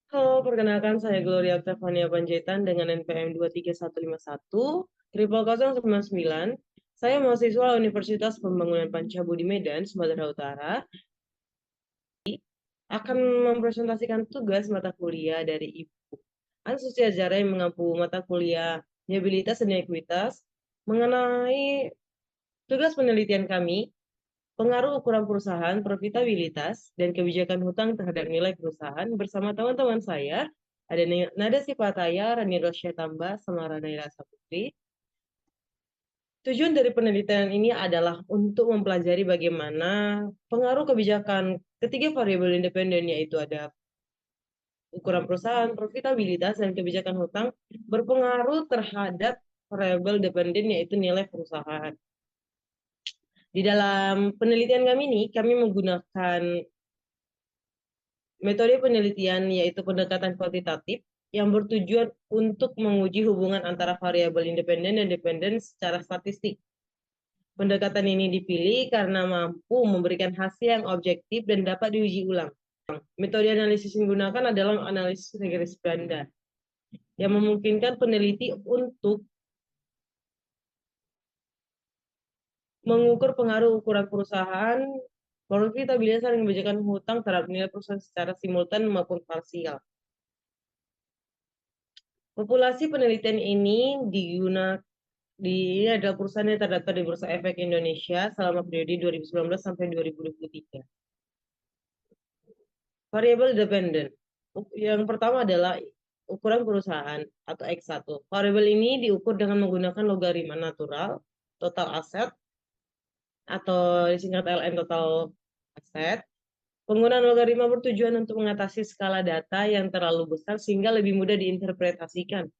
Halo, perkenalkan saya Gloria Octavania Panjaitan dengan NPM 23151 00099. Saya mahasiswa Universitas Pembangunan Pancabudi Medan, Sumatera Utara, akan mempresentasikan tugas mata kuliah dari Ibu Ansusi Azhara yang mengampu mata kuliah Viabilitas dan Ekuitas mengenai tugas penelitian kami, pengaruh ukuran perusahaan, profitabilitas, dan kebijakan hutang terhadap nilai perusahaan bersama teman-teman saya, ada Nada Sipataya, Rani Rosya Tamba, sama Ranaira Saputri. Tujuan dari penelitian ini adalah untuk mempelajari bagaimana pengaruh kebijakan ketiga variabel independen, yaitu ada ukuran perusahaan, profitabilitas, dan kebijakan hutang berpengaruh terhadap variabel dependen, yaitu nilai perusahaan. Di dalam penelitian kami ini, kami menggunakan metode penelitian yaitu pendekatan kuantitatif yang bertujuan untuk menguji hubungan antara variabel independen dan dependen secara statistik. Pendekatan ini dipilih karena mampu memberikan hasil yang objektif dan dapat diuji ulang. Metode analisis yang digunakan adalah analisis regresi ganda yang memungkinkan peneliti untuk mengukur pengaruh ukuran perusahaan, profitabilitas dan kebijakan hutang terhadap nilai perusahaan secara simultan maupun parsial. Populasi penelitian ini adalah perusahaan yang terdaftar di Bursa Efek Indonesia selama periode 2019 sampai 2023. Variabel dependent. Yang pertama adalah ukuran perusahaan atau X1. Variabel ini diukur dengan menggunakan logaritma natural, total aset, atau disingkat LN total aset. Penggunaan logaritma bertujuan untuk mengatasi skala data yang terlalu besar sehingga lebih mudah diinterpretasikan.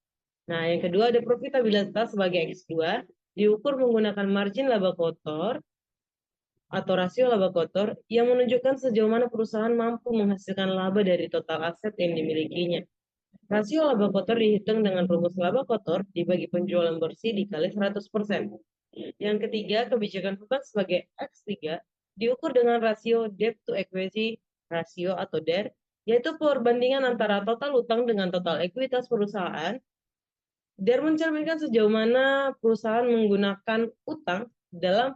Nah, yang kedua ada profitabilitas sebagai X2, diukur menggunakan margin laba kotor atau rasio laba kotor yang menunjukkan sejauh mana perusahaan mampu menghasilkan laba dari total aset yang dimilikinya. Rasio laba kotor dihitung dengan rumus laba kotor dibagi penjualan bersih dikali 100%. Yang ketiga, kebijakan hutang sebagai X3 diukur dengan rasio debt to equity ratio atau DER, yaitu perbandingan antara total hutang dengan total ekuitas perusahaan. DER mencerminkan sejauh mana perusahaan menggunakan utang dalam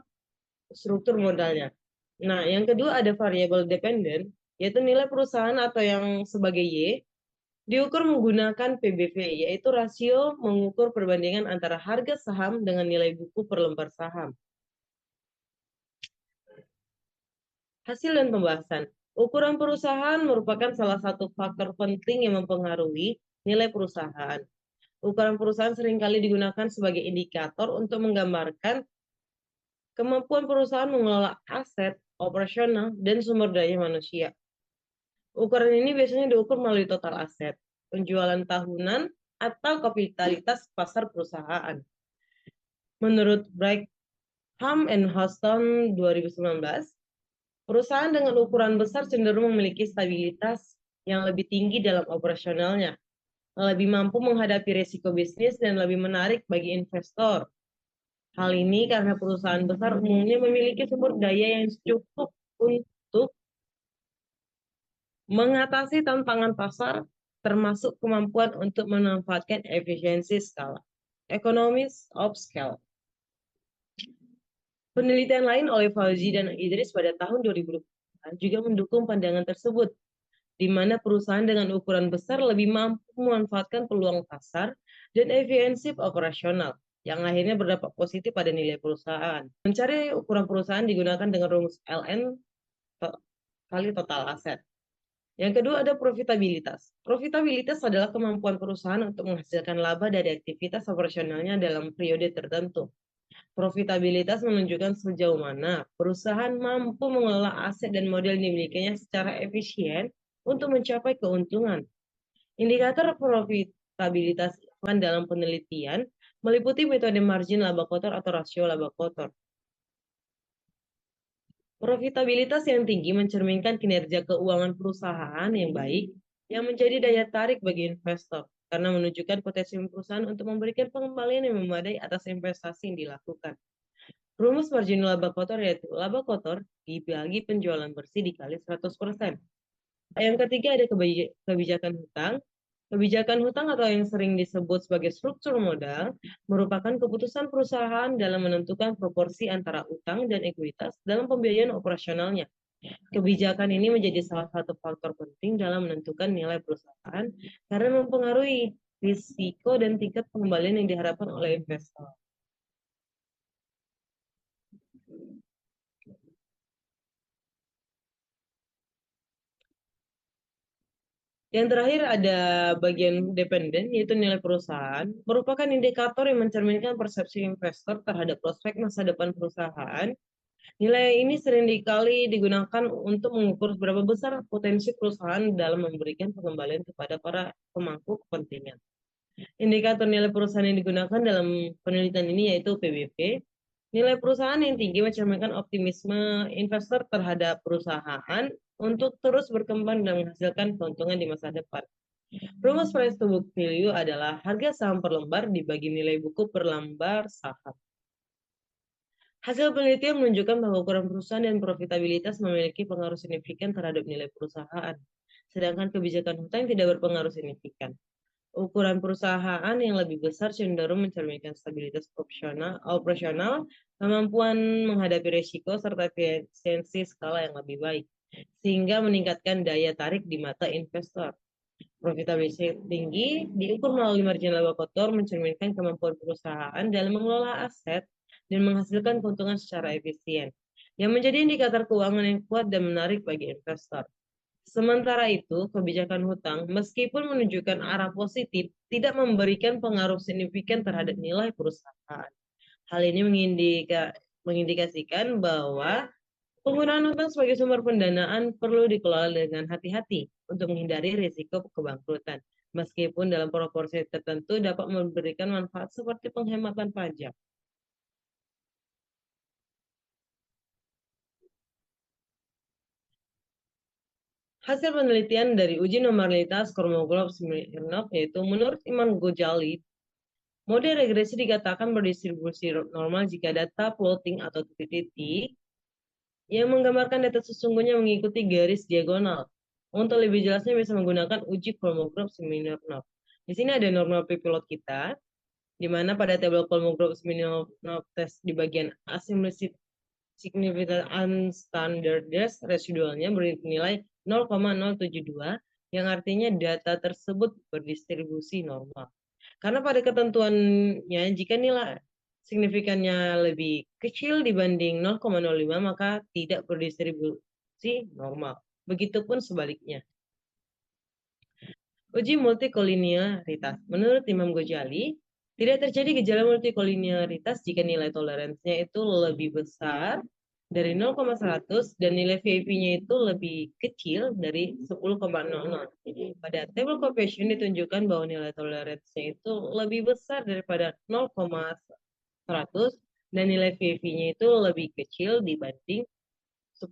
struktur modalnya. Nah, yang kedua ada variabel dependen, yaitu nilai perusahaan atau yang sebagai Y, diukur menggunakan PBV, yaitu rasio mengukur perbandingan antara harga saham dengan nilai buku per lembar saham. Hasil dan pembahasan. Ukuran perusahaan merupakan salah satu faktor penting yang mempengaruhi nilai perusahaan. Ukuran perusahaan seringkali digunakan sebagai indikator untuk menggambarkan kemampuan perusahaan mengelola aset, operasional, dan sumber daya manusia. Ukuran ini biasanya diukur melalui total aset, penjualan tahunan, atau kapitalitas pasar perusahaan. Menurut Brigham and Houston 2019, perusahaan dengan ukuran besar cenderung memiliki stabilitas yang lebih tinggi dalam operasionalnya, lebih mampu menghadapi risiko bisnis, dan lebih menarik bagi investor. Hal ini karena perusahaan besar umumnya memiliki sumber daya yang cukup untuk mengatasi tantangan pasar, termasuk kemampuan untuk memanfaatkan efisiensi skala. Economies of scale. Penelitian lain oleh Fauzi dan Idris pada tahun 2020 juga mendukung pandangan tersebut, di mana perusahaan dengan ukuran besar lebih mampu memanfaatkan peluang pasar dan efisiensi operasional, yang akhirnya berdampak positif pada nilai perusahaan. Mencari ukuran perusahaan digunakan dengan rumus LN kali total aset. Yang kedua ada profitabilitas. Profitabilitas adalah kemampuan perusahaan untuk menghasilkan laba dari aktivitas operasionalnya dalam periode tertentu. Profitabilitas menunjukkan sejauh mana perusahaan mampu mengelola aset dan modal yang dimilikinya secara efisien untuk mencapai keuntungan. Indikator profitabilitas dalam penelitian meliputi metode margin laba kotor atau rasio laba kotor. Profitabilitas yang tinggi mencerminkan kinerja keuangan perusahaan yang baik, yang menjadi daya tarik bagi investor, karena menunjukkan potensi perusahaan untuk memberikan pengembalian yang memadai atas investasi yang dilakukan. Rumus margin laba kotor yaitu laba kotor dibagi penjualan bersih dikali 100%. Yang ketiga ada kebijakan hutang. Kebijakan hutang atau yang sering disebut sebagai struktur modal merupakan keputusan perusahaan dalam menentukan proporsi antara utang dan ekuitas dalam pembiayaan operasionalnya. Kebijakan ini menjadi salah satu faktor penting dalam menentukan nilai perusahaan karena mempengaruhi risiko dan tingkat pengembalian yang diharapkan oleh investor. Yang terakhir ada bagian dependen, yaitu nilai perusahaan, merupakan indikator yang mencerminkan persepsi investor terhadap prospek masa depan perusahaan. Nilai ini sering kali digunakan untuk mengukur seberapa besar potensi perusahaan dalam memberikan pengembalian kepada para pemangku kepentingan. Indikator nilai perusahaan yang digunakan dalam penelitian ini yaitu PBV. Nilai perusahaan yang tinggi mencerminkan optimisme investor terhadap perusahaan untuk terus berkembang dan menghasilkan keuntungan di masa depan. Rumus price to book value adalah harga saham per lembar dibagi nilai buku per lembar saham. Hasil penelitian menunjukkan bahwa ukuran perusahaan dan profitabilitas memiliki pengaruh signifikan terhadap nilai perusahaan, sedangkan kebijakan hutang tidak berpengaruh signifikan. Ukuran perusahaan yang lebih besar cenderung mencerminkan stabilitas operasional, kemampuan menghadapi risiko, serta efisiensi skala yang lebih baik, sehingga meningkatkan daya tarik di mata investor. Profitabilitas tinggi diukur melalui margin laba kotor mencerminkan kemampuan perusahaan dalam mengelola aset dan menghasilkan keuntungan secara efisien, yang menjadi indikator keuangan yang kuat dan menarik bagi investor. Sementara itu, kebijakan hutang, meskipun menunjukkan arah positif, tidak memberikan pengaruh signifikan terhadap nilai perusahaan. Hal ini mengindikasikan bahwa penggunaan hutang sebagai sumber pendanaan perlu dikelola dengan hati-hati untuk menghindari risiko kebangkrutan, meskipun dalam proporsi tertentu dapat memberikan manfaat seperti penghematan pajak. Hasil penelitian dari uji normalitas Kolmogorov Smirnov yaitu menurut Iman Gojali, mode regresi dikatakan berdistribusi normal jika data plotting atau titik-titik yang menggambarkan data sesungguhnya mengikuti garis diagonal. Untuk lebih jelasnya bisa menggunakan uji Kolmogorov-Smirnov. Di sini ada normal pilot kita, di mana pada tabel Kolmogorov-Smirnov test di bagian asymmetric significant unstandardized residualnya bernilai 0,072, yang artinya data tersebut berdistribusi normal. Karena pada ketentuannya, jika nilai signifikannya lebih kecil dibanding 0,05, maka tidak berdistribusi normal. Begitupun sebaliknya. Uji multikolinearitas. Menurut Imam Ghazali, tidak terjadi gejala multikolinearitas jika nilai toleransinya itu lebih besar dari 0,100 dan nilai VIP-nya itu lebih kecil dari 10,00. Pada table coefficient ditunjukkan bahwa nilai toleransinya itu lebih besar daripada 0,100 dan nilai VIP-nya itu lebih kecil dibanding 10,00.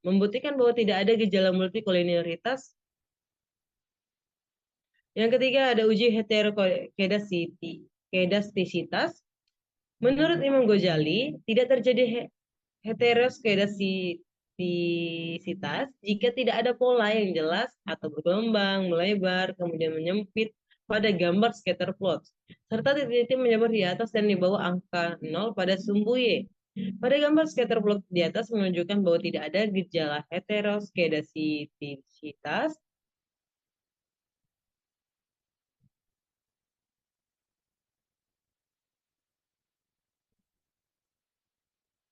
Membuktikan bahwa tidak ada gejala multikolinearitas. Yang ketiga ada uji heterokedastisitas. Menurut Imam Ghazali, tidak terjadi heteroskedastisitas jika tidak ada pola yang jelas atau berkembang, melebar, kemudian menyempit pada gambar scatter plot, serta titik-titik menyebar di atas dan di bawah angka 0 pada sumbu Y. Pada gambar scatter plot di atas menunjukkan bahwa tidak ada gejala heteroskedastisitas.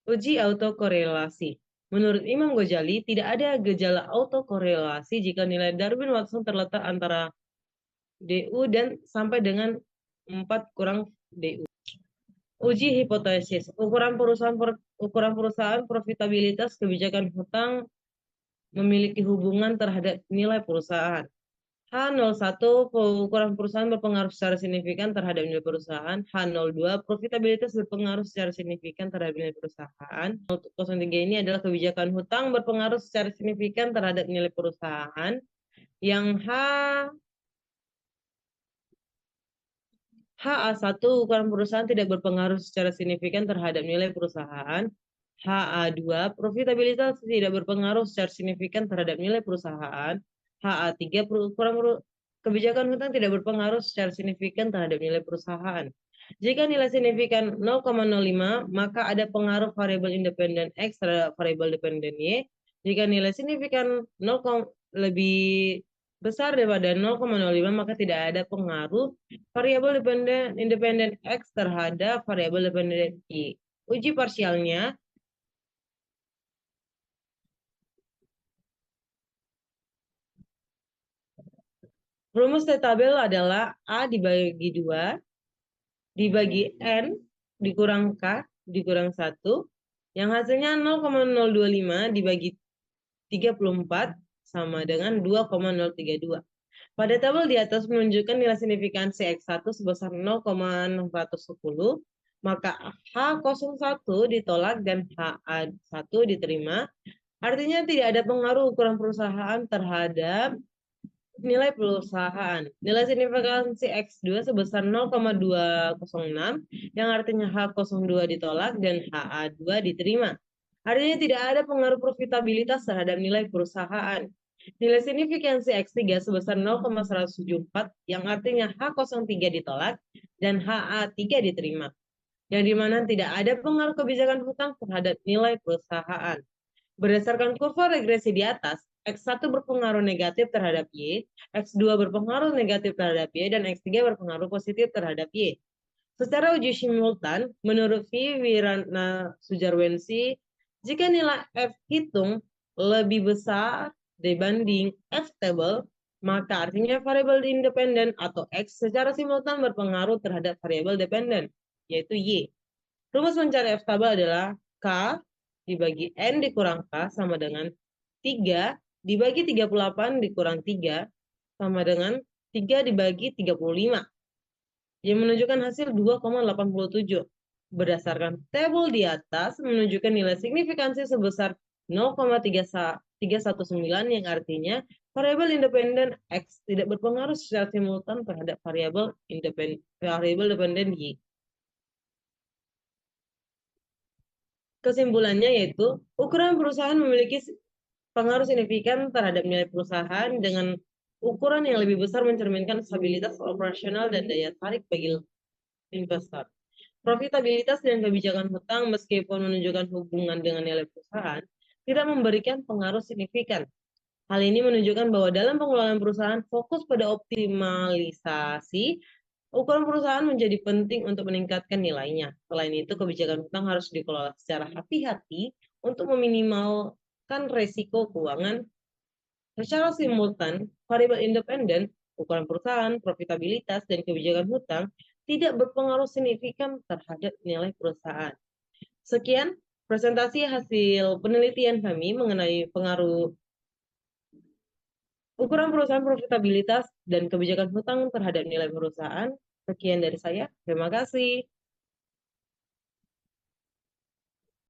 Uji autokorelasi. Menurut Imam Ghazali, tidak ada gejala autokorelasi jika nilai Darwin-Watson terletak antara DU dan sampai dengan 4 kurang DU. Uji hipotesis. Ukuran perusahaan profitabilitas kebijakan hutang memiliki hubungan terhadap nilai perusahaan. H01, ukuran perusahaan berpengaruh secara signifikan terhadap nilai perusahaan. H02, profitabilitas berpengaruh secara signifikan terhadap nilai perusahaan. 03 ini adalah kebijakan hutang berpengaruh secara signifikan terhadap nilai perusahaan. Yang HA1, ukuran perusahaan tidak berpengaruh secara signifikan terhadap nilai perusahaan. HA2, profitabilitas tidak berpengaruh secara signifikan terhadap nilai perusahaan. HA3, kebijakan hutang tidak berpengaruh secara signifikan terhadap nilai perusahaan. Jika nilai signifikan 0,05, maka ada pengaruh variabel independen X terhadap variabel dependen Y. Jika nilai signifikan 0, lebih besar daripada 0,05, maka tidak ada pengaruh variabel independen X terhadap variabel dependen Y. Uji parsialnya, rumus tabel adalah A dibagi 2, dibagi N, dikurang K, dikurang 1, yang hasilnya 0,025 dibagi 34 sama dengan 2,032. Pada tabel di atas menunjukkan nilai signifikansi X1 sebesar 0,610, maka H01 ditolak dan HA1 diterima. Artinya tidak ada pengaruh ukuran perusahaan terhadap nilai perusahaan. Nilai signifikansi X2 sebesar 0,206, yang artinya H02 ditolak dan HA2 diterima. Artinya tidak ada pengaruh profitabilitas terhadap nilai perusahaan. Nilai signifikansi X3 sebesar 0,174, yang artinya H03 ditolak dan HA3 diterima. Yang dimana tidak ada pengaruh kebijakan hutang terhadap nilai perusahaan. Berdasarkan kurva regresi di atas, X1 berpengaruh negatif terhadap Y, X2 berpengaruh negatif terhadap Y, dan X3 berpengaruh positif terhadap Y. Secara uji simultan, menurut V. Wirana Sujarwensi, jika nilai F hitung lebih besar dibanding F table, maka artinya variabel independen atau X secara simultan berpengaruh terhadap variabel dependen, yaitu Y. Rumus mencari F table adalah K dibagi N dikurang K sama dengan 3 dibagi 38 dikurang 3 sama dengan 3 dibagi 35, yang menunjukkan hasil 2,87. Berdasarkan tabel di atas menunjukkan nilai signifikansi sebesar 0,319, yang artinya variabel independen X tidak berpengaruh secara simultan terhadap variabel dependen Y. Kesimpulannya yaitu ukuran perusahaan memiliki pengaruh signifikan terhadap nilai perusahaan dengan ukuran yang lebih besar mencerminkan stabilitas operasional dan daya tarik bagi investor. Profitabilitas dan kebijakan hutang meskipun menunjukkan hubungan dengan nilai perusahaan tidak memberikan pengaruh signifikan. Hal ini menunjukkan bahwa dalam pengelolaan perusahaan fokus pada optimalisasi ukuran perusahaan menjadi penting untuk meningkatkan nilainya. Selain itu, kebijakan hutang harus dikelola secara hati-hati untuk meminimalkan resiko keuangan. Secara simultan, variabel independen, ukuran perusahaan, profitabilitas, dan kebijakan hutang tidak berpengaruh signifikan terhadap nilai perusahaan. Sekian presentasi hasil penelitian kami mengenai pengaruh ukuran perusahaan, profitabilitas, dan kebijakan hutang terhadap nilai perusahaan. Sekian dari saya. Terima kasih.